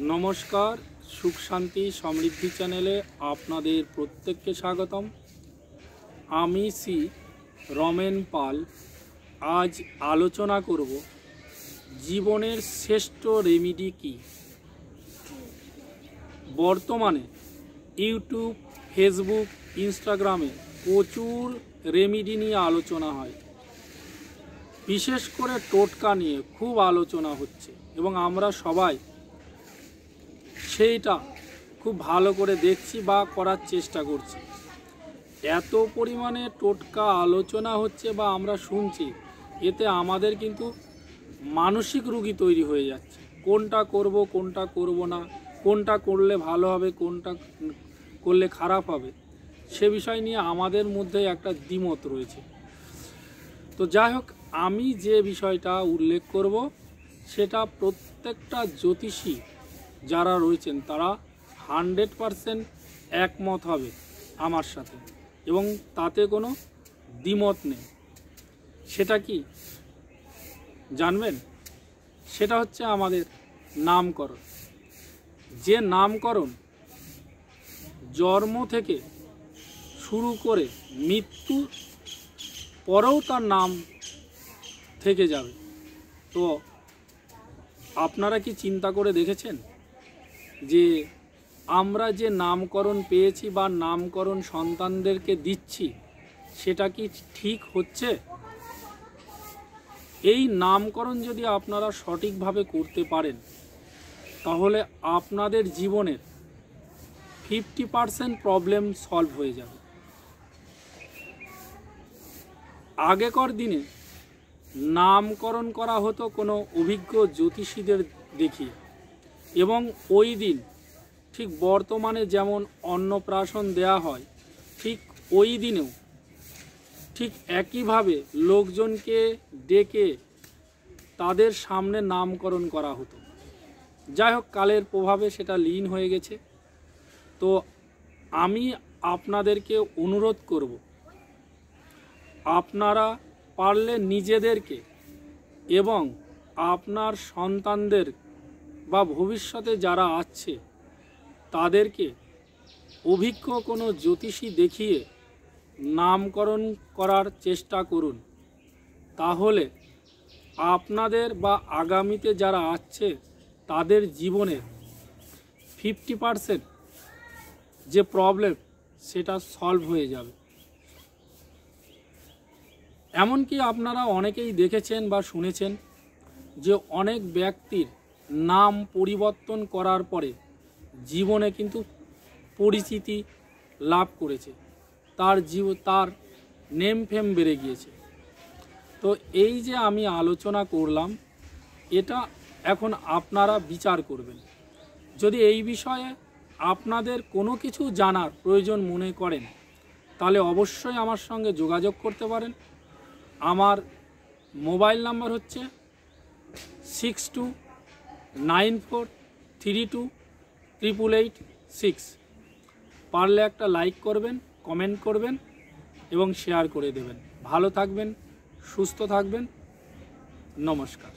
নমস্কার, সুখ শান্তি সমৃদ্ধি চ্যানেলে আপনাদের প্রত্যেককে স্বাগতম। আমি শ্রী রমেন পাল। আজ আলোচনা করব জীবনের শ্রেষ্ঠ রেমেডি কী। বর্তমানে ইউটিউব, ফেসবুক, ইনস্টাগ্রামে প্রচুর রেমেডি নিয়ে আলোচনা হয়। বিশেষ করে টোটকা নিয়ে খুব আলোচনা হচ্ছে এবং আমরা সবাই সেইটা খুব ভালো করে দেখছি বা করার চেষ্টা করছি। এত পরিমাণে টোটকা আলোচনা হচ্ছে বা আমরা শুনছি, এতে আমাদের কিন্তু মানসিক রোগী তৈরি হয়ে যাচ্ছে। কোনটা করব, কোনটা করব না, কোনটা করলে ভালো হবে, কোনটা করলে খারাপ হবে, সে বিষয় নিয়ে আমাদের মধ্যে একটা দ্বিমত রয়েছে। তো যাই হোক, আমি যে বিষয়টা উল্লেখ করব সেটা প্রত্যেকটা জ্যোতিষী যারা রয়েছেন তারা 100% একমত হবে আমার সাথে, এবং তাতে কোনো দ্বিমত নেই। সেটা কি জানবেন? সেটা হচ্ছে আমাদের নামকরণ। যে নামকরণ জন্ম থেকে শুরু করে মৃত্যু পরেও তার নাম থেকে যাবে। তো আপনারা কি চিন্তা করে দেখেছেন যে আমরা যে নামকরণ পেয়েছি বা নামকরণ সন্তানদেরকে দিচ্ছি, সেটা কি ঠিক হচ্ছে? এই নামকরণ যদি আপনারা সঠিকভাবে করতে পারেন, তাহলে আপনাদের জীবনের 50% প্রবলেম সলভ হয়ে যাবে। আগেকার দিনে নামকরণ করা হতো কোনো অভিজ্ঞ জ্যোতিষীদের দেখিয়ে, এবং ওই দিন ঠিক বর্তমানে যেমন অন্নপ্রাশন দেয়া হয়, ঠিক ওই দিনেও ঠিক একইভাবে লোকজনকে ডেকে তাদের সামনে নামকরণ করা হতো। যাই হোক, কালের প্রভাবে সেটা লীন হয়ে গেছে। তো আমি আপনাদেরকে অনুরোধ করব, আপনারা পারলে নিজেদেরকে এবং আপনার সন্তানদের বা ভবিষ্যতে যারা আছে তাদেরকে অভিজ্ঞ কোনো জ্যোতিষী দেখিয়ে নামকরণ করার চেষ্টা করুন। তাহলে আপনাদের বা আগামীতে যারা আছে তাদের জীবনের 50% যে প্রবলেম সেটা সলভ হয়ে যাবে। এমনকি আপনারা অনেকেই দেখেছেন বা শুনেছেন যে অনেক ব্যক্তির নাম পরিবর্তন করার পরে জীবনে কিন্তু পরিচিতি লাভ করেছে, তার নেম ফেম বেড়ে গিয়েছে। তো এই যে আমি আলোচনা করলাম, এটা এখন আপনারা বিচার করবেন। যদি এই বিষয়ে আপনাদের কোনো কিছু জানার প্রয়োজন মনে করেন, তাহলে অবশ্যই আমার সঙ্গে যোগাযোগ করতে পারেন। আমার মোবাইল নাম্বার হচ্ছে 6294328886। পারলে একটা লাইক করবেন, কমেন্ট করবেন এবং শেয়ার করে দেবেন। ভালো থাকবেন, সুস্থ থাকবেন। নমস্কার।